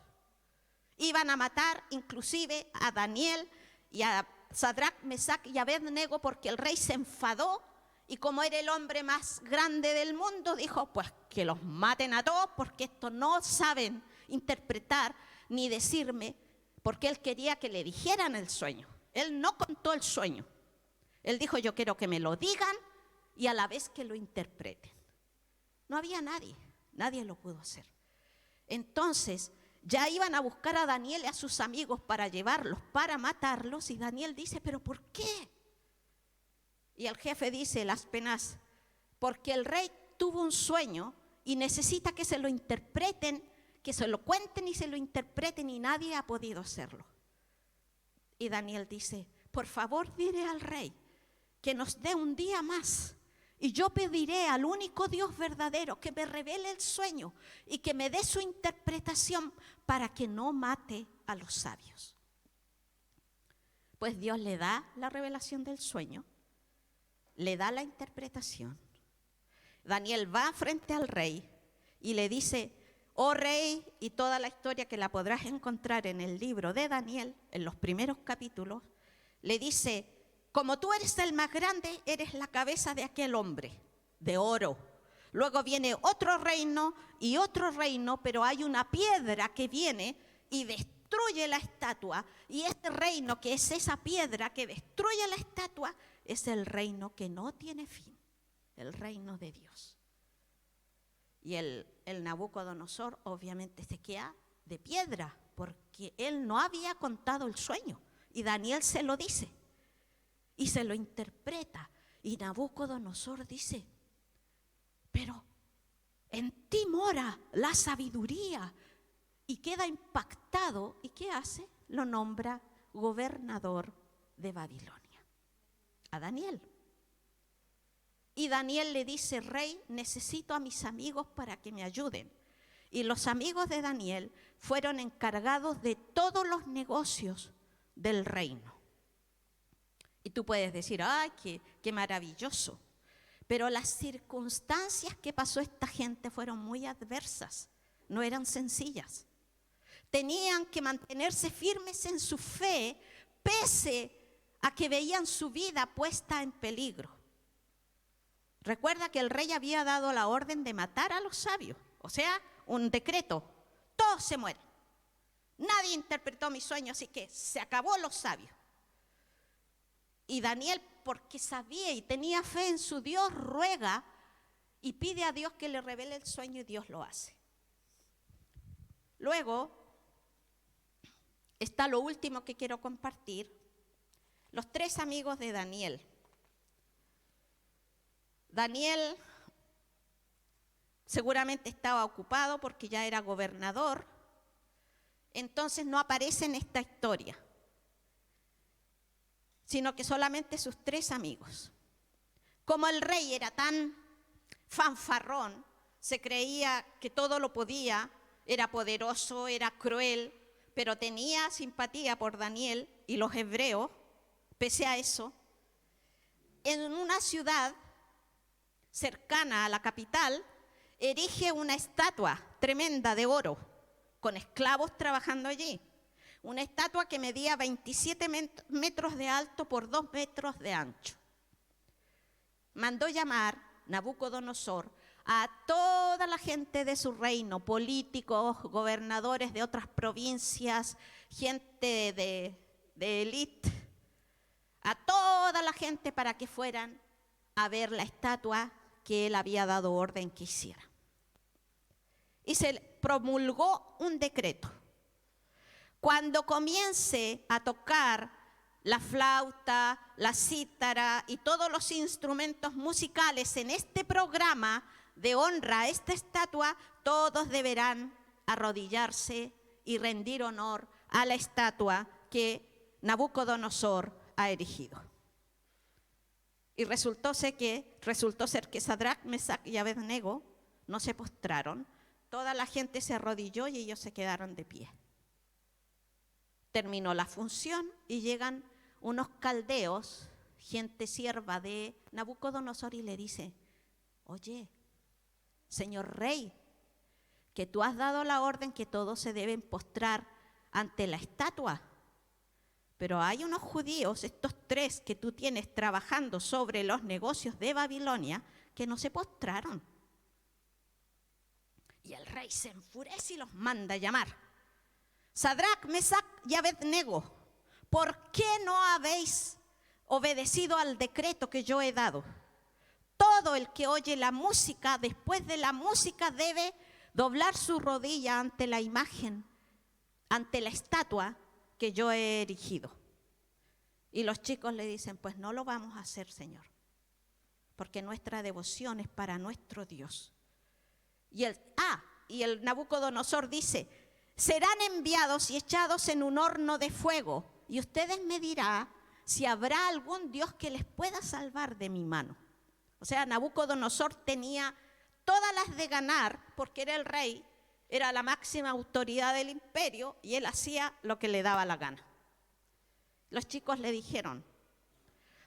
Iban a matar inclusive a Daniel y a Sadrach, Mesach y Abednego porque el rey se enfadó y como era el hombre más grande del mundo, dijo, pues que los maten a todos porque estos no saben interpretar ni decirme, porque él quería que le dijeran el sueño. Él no contó el sueño. Él dijo, yo quiero que me lo digan y a la vez que lo interpreten. No había nadie lo pudo hacer. Entonces, ya iban a buscar a Daniel y a sus amigos para llevarlos, para matarlos, y Daniel dice, ¿pero por qué? Y el jefe dice, las penas, porque el rey tuvo un sueño y necesita que se lo interpreten, que se lo cuenten y se lo interpreten y nadie ha podido hacerlo. Y Daniel dice, por favor diré al rey que nos dé un día más y yo pediré al único Dios verdadero que me revele el sueño y que me dé su interpretación para que no mate a los sabios. Pues Dios le da la revelación del sueño, le da la interpretación Daniel va frente al rey y le dice: oh rey, y toda la historia que la podrás encontrar en el libro de Daniel, en los primeros capítulos, le dice: como tú eres el más grande, eres la cabeza de aquel hombre, de oro. Luego viene otro reino y otro reino, pero hay una piedra que viene y destruye la estatua, y este reino, que es esa piedra que destruye la estatua, es el reino que no tiene fin, el reino de Dios. Y el Nabucodonosor obviamente se queda de piedra, porque él no había contado el sueño, y Daniel se lo dice y se lo interpreta, y Nabucodonosor dice: pero en ti mora la sabiduría, y queda impactado. ¿Y qué hace? Lo nombra gobernador de Babilonia a Daniel. Y Daniel le dice: rey, necesito a mis amigos para que me ayuden. Y los amigos de Daniel fueron encargados de todos los negocios del reino. Y tú puedes decir: ¡ay, qué maravilloso! Pero las circunstancias que pasó esta gente fueron muy adversas, no eran sencillas. Tenían que mantenerse firmes en su fe, pese a que veían su vida puesta en peligro. Recuerda que el rey había dado la orden de matar a los sabios, o sea, un decreto: todos se mueren. Nadie interpretó mi sueño, así que se acabó los sabios. Y Daniel, porque sabía y tenía fe en su Dios, ruega y pide a Dios que le revele el sueño, y Dios lo hace. Luego está lo último que quiero compartir: los 3 amigos de Daniel. Daniel seguramente estaba ocupado porque ya era gobernador, entonces no aparece en esta historia, sino que solamente sus 3 amigos. Como el rey era tan fanfarrón, se creía que todo lo podía, era poderoso, era cruel, pero tenía simpatía por Daniel y los hebreos. Pese a eso, en una ciudad cercana a la capital, erige una estatua tremenda de oro, con esclavos trabajando allí. Una estatua que medía 27 metros de alto por 2 metros de ancho. Mandó llamar Nabucodonosor a toda la gente de su reino, políticos, gobernadores de otras provincias, gente de élite, a toda la gente para que fueran a ver la estatua que él había dado orden que hiciera. Y se promulgó un decreto: cuando comience a tocar la flauta, la cítara y todos los instrumentos musicales en este programa de honra a esta estatua, todos deberán arrodillarse y rendir honor a la estatua que Nabucodonosor ha erigido. Y resultó ser que Sadrach, Mesach y Abednego no se postraron. Toda la gente se arrodilló y ellos se quedaron de pie. Terminó la función y llegan unos caldeos, gente sierva de Nabucodonosor, y le dice: oye, señor rey, que tú has dado la orden que todos se deben postrar ante la estatua, pero hay unos judíos, estos 3 que tú tienes trabajando sobre los negocios de Babilonia, que no se postraron. Y el rey se enfurece y los manda a llamar: Sadrach, Mesach y Abednego, ¿por qué no habéis obedecido al decreto que yo he dado? Todo el que oye la música, después de la música, debe doblar su rodilla ante la imagen, ante la estatua que yo he erigido. Y los chicos le dicen: pues no lo vamos a hacer, Señor, porque nuestra devoción es para nuestro Dios. Y el Nabucodonosor dice: serán enviados y echados en un horno de fuego, y ustedes me dirán si habrá algún Dios que les pueda salvar de mi mano. O sea, Nabucodonosor tenía todas las de ganar, porque era el rey, era la máxima autoridad del imperio, y él hacía lo que le daba la gana. Los chicos le dijeron: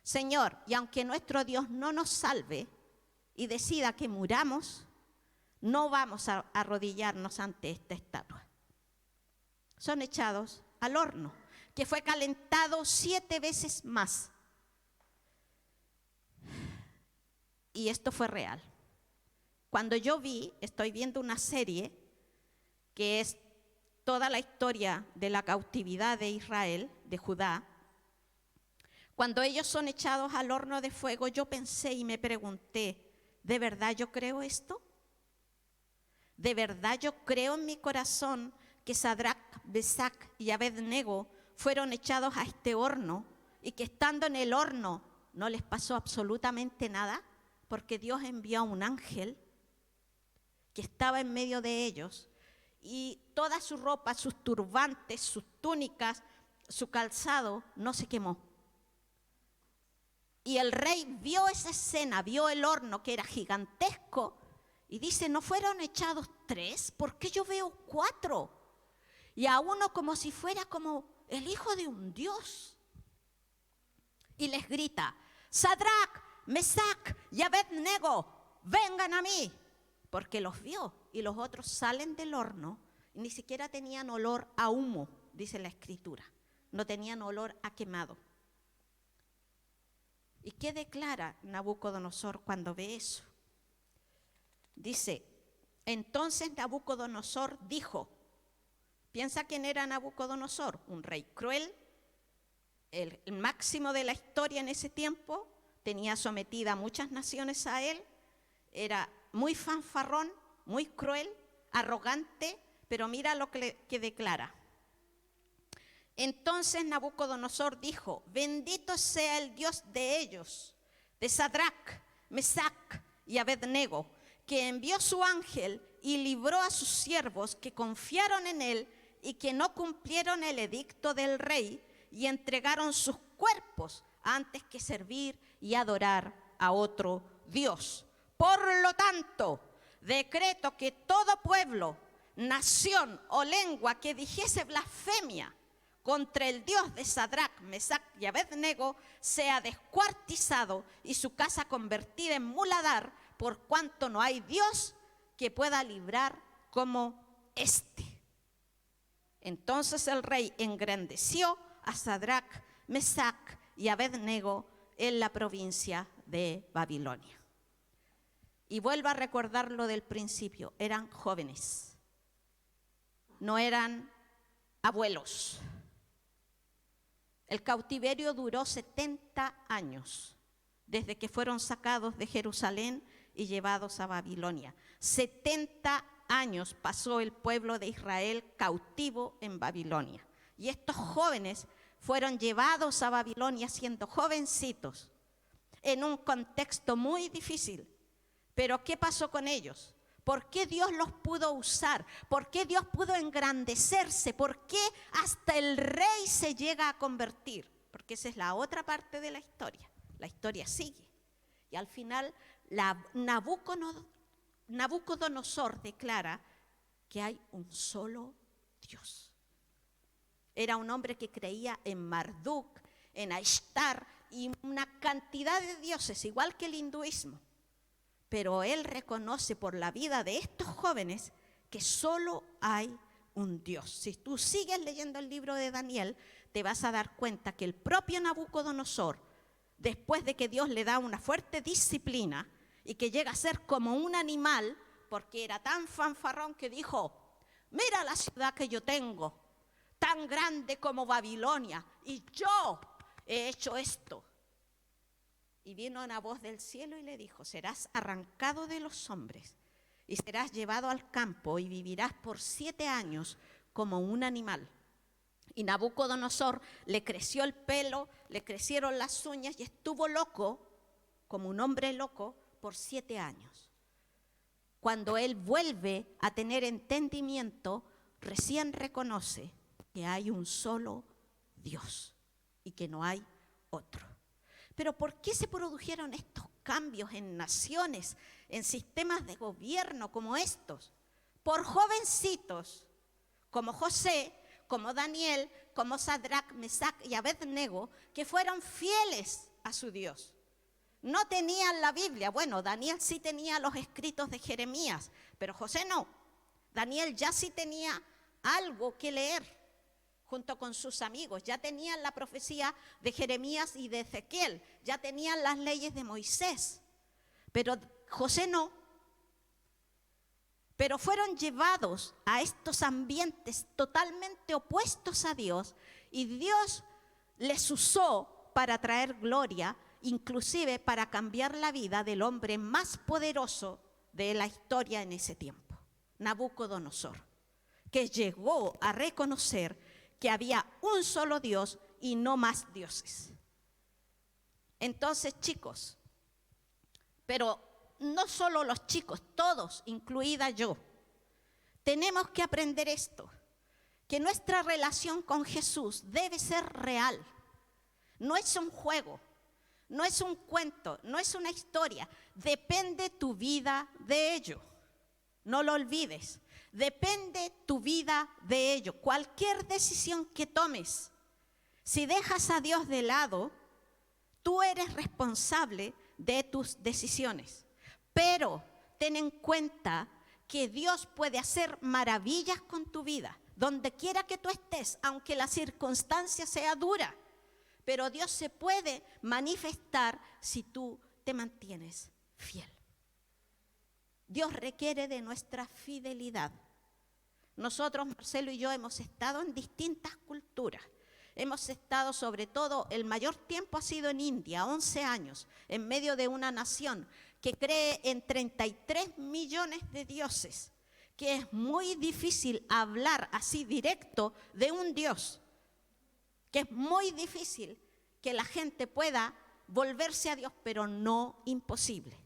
Señor, y aunque nuestro Dios no nos salve, y decida que muramos, no vamos a arrodillarnos ante esta estatua. Son echados al horno, que fue calentado 7 veces más. Y esto fue real. Cuando yo estoy viendo una serie que es toda la historia de la cautividad de Israel, de Judá. Cuando ellos son echados al horno de fuego, yo pensé y me pregunté, ¿de verdad yo creo esto? ¿De verdad yo creo en mi corazón que Sadrac, Mesac y Abednego fueron echados a este horno y que estando en el horno no les pasó absolutamente nada? Porque Dios envió a un ángel que estaba en medio de ellos y toda su ropa, sus turbantes, sus túnicas, su calzado no se quemó. Y el rey vio esa escena, vio el horno que era gigantesco y dice, ¿no fueron echados 3? ¿Por qué yo veo 4? Y a uno como si fuera como el hijo de un dios. Y les grita, Sadrac, Mesac y Abednego, vengan a mí. Porque los vio y los otros salen del horno y ni siquiera tenían olor a humo, dice la escritura. No tenían olor a quemado. ¿Y qué declara Nabucodonosor cuando ve eso? Dice, entonces Nabucodonosor dijo, piensa quién era Nabucodonosor, un rey cruel, el máximo de la historia en ese tiempo, tenía sometida a muchas naciones a él, era muy fanfarrón, muy cruel, arrogante, pero mira lo que declara. Entonces Nabucodonosor dijo, bendito sea el Dios de ellos, de Sadrac, Mesac y Abednego, que envió su ángel y libró a sus siervos que confiaron en él y que no cumplieron el edicto del rey y entregaron sus cuerpos antes que servir y adorar a otro Dios. Por lo tanto, decreto que todo pueblo, nación o lengua que dijese blasfemia contra el Dios de Sadrac, Mesac y Abednego sea descuartizado y su casa convertida en muladar, por cuanto no hay Dios que pueda librar como este. Entonces el rey engrandeció a Sadrac, Mesac y Abednego en la provincia de Babilonia. Y vuelvo a recordar lo del principio, eran jóvenes, no eran abuelos. El cautiverio duró 70 años, desde que fueron sacados de Jerusalén y llevados a Babilonia. 70 años pasó el pueblo de Israel cautivo en Babilonia. Y estos jóvenes fueron llevados a Babilonia siendo jovencitos, en un contexto muy difícil. Pero ¿qué pasó con ellos? ¿Por qué Dios los pudo usar? ¿Por qué Dios pudo engrandecerse? ¿Por qué hasta el rey se llega a convertir? Porque esa es la otra parte de la historia. La historia sigue. Y al final Nabucodonosor declara que hay un solo Dios. Era un hombre que creía en Marduk, en Ashtar y una cantidad de dioses, igual que el hinduismo. Pero él reconoce por la vida de estos jóvenes que solo hay un Dios. Si tú sigues leyendo el libro de Daniel, te vas a dar cuenta que el propio Nabucodonosor, después de que Dios le da una fuerte disciplina y que llega a ser como un animal, porque era tan fanfarrón que dijo, mira la ciudad que yo tengo, tan grande como Babilonia, y yo he hecho esto. Y vino una voz del cielo y le dijo, serás arrancado de los hombres y serás llevado al campo y vivirás por 7 años como un animal. Y Nabucodonosor le creció el pelo, le crecieron las uñas y estuvo loco, como un hombre loco, por 7 años. Cuando él vuelve a tener entendimiento, recién reconoce que hay un solo Dios y que no hay otro. Pero ¿por qué se produjeron estos cambios en naciones, en sistemas de gobierno como estos? Por jovencitos como José, como Daniel, como Sadrac, Mesac y Abednego, que fueron fieles a su Dios. no tenían la Biblia. Bueno, Daniel sí tenía los escritos de Jeremías, pero José no. Daniel ya sí tenía algo que leer junto con sus amigos. Ya tenían la profecía de Jeremías y de Ezequiel. Ya tenían las leyes de Moisés. Pero José no. Pero fueron llevados a estos ambientes totalmente opuestos a Dios y Dios les usó para traer gloria, inclusive para cambiar la vida del hombre más poderoso de la historia en ese tiempo, Nabucodonosor, que llegó a reconocer que había un solo Dios y no más dioses. Entonces, chicos, pero no solo los chicos, todos, incluida yo, tenemos que aprender esto, que nuestra relación con Jesús debe ser real. No es un juego, no es un cuento, no es una historia. Depende tu vida de ello. No lo olvides. Depende tu vida de ello. Cualquier decisión que tomes, si dejas a Dios de lado, tú eres responsable de tus decisiones. Pero ten en cuenta que Dios puede hacer maravillas con tu vida, donde quiera que tú estés, aunque la circunstancia sea dura. Pero Dios se puede manifestar si tú te mantienes fiel. Dios requiere de nuestra fidelidad. Nosotros, Marcelo y yo, hemos estado en distintas culturas. Hemos estado, sobre todo, el mayor tiempo ha sido en India, 11 años, en medio de una nación que cree en 33 millones de dioses, que es muy difícil hablar así directo de un Dios, que es muy difícil que la gente pueda volverse a Dios, pero no imposible.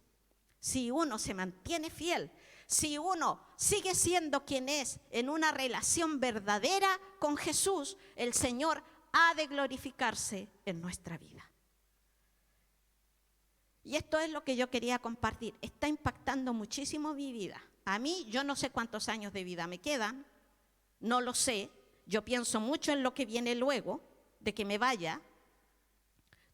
Si uno se mantiene fiel, si uno sigue siendo quien es en una relación verdadera con Jesús, el Señor ha de glorificarse en nuestra vida. Y esto es lo que yo quería compartir. Está impactando muchísimo mi vida. A mí, yo no sé cuántos años de vida me quedan, no lo sé. Yo pienso mucho en lo que viene luego, de que me vaya.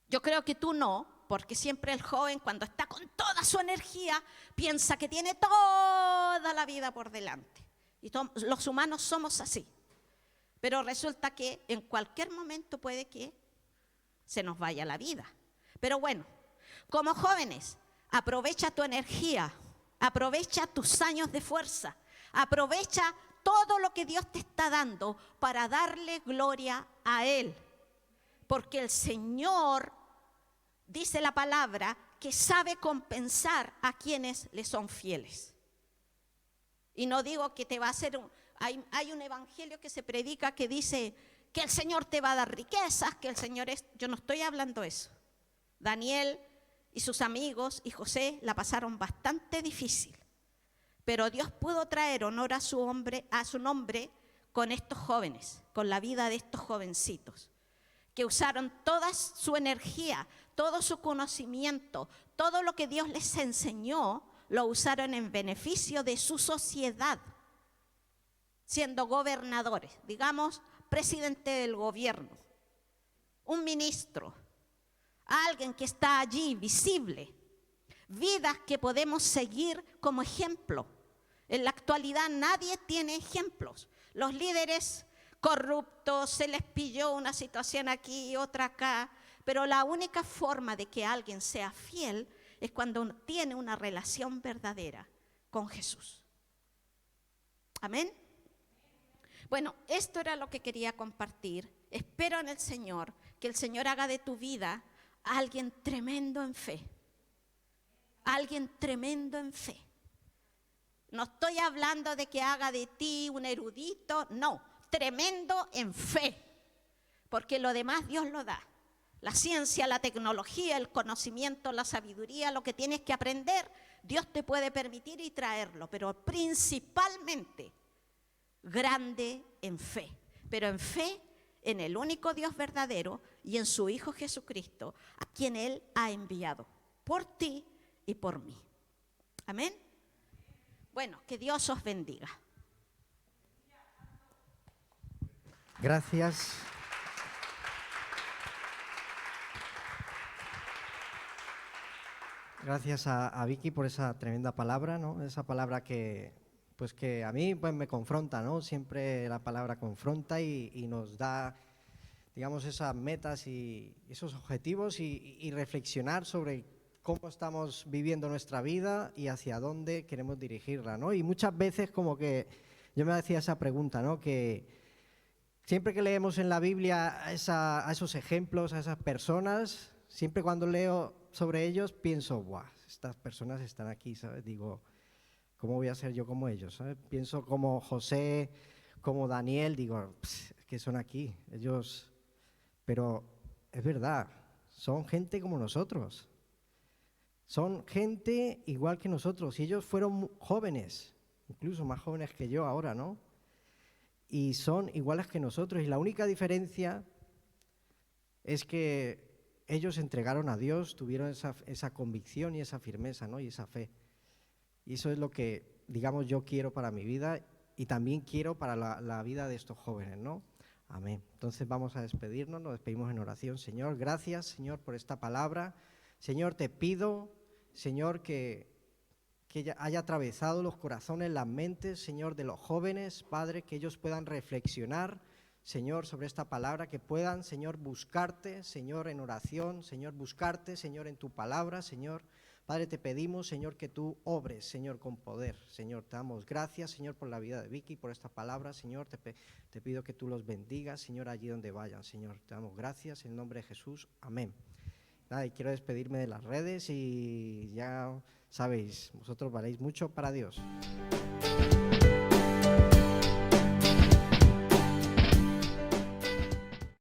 Yo creo que tú no, porque siempre el joven, cuando está con toda su energía, piensa que tiene toda la vida por delante. Y los humanos somos así. Pero resulta que en cualquier momento puede que se nos vaya la vida. Pero bueno, como jóvenes, aprovecha tu energía, aprovecha tus años de fuerza, aprovecha todo lo que Dios te está dando para darle gloria a Él. Porque el Señor, dice la palabra, que sabe compensar a quienes le son fieles. Y no digo que te va a hacer hay un evangelio que se predica que dice que el Señor te va a dar riquezas, que el Señor es... Yo no estoy hablando eso. Daniel y sus amigos y José la pasaron bastante difícil. Pero Dios pudo traer honor a su nombre con estos jóvenes, con la vida de estos jovencitos, que usaron toda su energía, todo su conocimiento, todo lo que Dios les enseñó, lo usaron en beneficio de su sociedad, siendo gobernadores, digamos, presidente del gobierno, un ministro, alguien que está allí visible, vidas que podemos seguir como ejemplo. En la actualidad nadie tiene ejemplos. Los líderes corruptos, se les pilló una situación aquí y otra acá, pero la única forma de que alguien sea fiel es cuando tiene una relación verdadera con Jesús. Amén. Bueno, esto era lo que quería compartir. Espero en el Señor que el Señor haga de tu vida a alguien tremendo en fe. Alguien tremendo en fe. No estoy hablando de que haga de ti un erudito, no, tremendo en fe, porque lo demás Dios lo da. La ciencia, la tecnología, el conocimiento, la sabiduría, lo que tienes que aprender, Dios te puede permitir y traerlo, pero principalmente grande en fe, pero en fe en el único Dios verdadero y en su Hijo Jesucristo, a quien Él ha enviado por ti y por mí. Amén. Bueno, que Dios os bendiga. Gracias. Gracias a Vicky por esa tremenda palabra, ¿no? Esa palabra que a mí pues me confronta, ¿no? Siempre la palabra confronta y nos da, digamos, esas metas y esos objetivos y reflexionar sobre cómo estamos viviendo nuestra vida y hacia dónde queremos dirigirla, ¿no? Y muchas veces como que yo me hacía esa pregunta, ¿no? Que siempre que leemos en la Biblia a esos ejemplos, a esas personas, siempre cuando leo sobre ellos pienso, ¡buah! Estas personas están aquí, ¿sabes? Digo, ¿cómo voy a ser yo como ellos? ¿Sabes? Pienso como José, como Daniel, digo, que son aquí, ellos. Pero es verdad, son gente como nosotros. Son gente igual que nosotros. Y ellos fueron jóvenes, incluso más jóvenes que yo ahora, ¿no? Y son iguales que nosotros. Y la única diferencia es que ellos entregaron a Dios, tuvieron esa convicción y esa firmeza, ¿no? Y esa fe. Y eso es lo que, digamos, yo quiero para mi vida y también quiero para la vida de estos jóvenes, ¿no? Amén. Entonces vamos a despedirnos, nos despedimos en oración. Señor, gracias, Señor, por esta palabra. Señor, te pido, Señor, que haya atravesado los corazones, las mentes, Señor, de los jóvenes, Padre, que ellos puedan reflexionar, Señor, sobre esta palabra, que puedan, Señor, buscarte, Señor, en oración, Señor, buscarte, Señor, en tu palabra, Señor. Padre, te pedimos, Señor, que tú obres, Señor, con poder. Señor, te damos gracias, Señor, por la vida de Vicky, por esta palabra, Señor. Te pido que tú los bendigas, Señor, allí donde vayan, Señor. Te damos gracias en el nombre de Jesús. Amén. Nada, y quiero despedirme de las redes y ya sabéis, vosotros valéis mucho para Dios.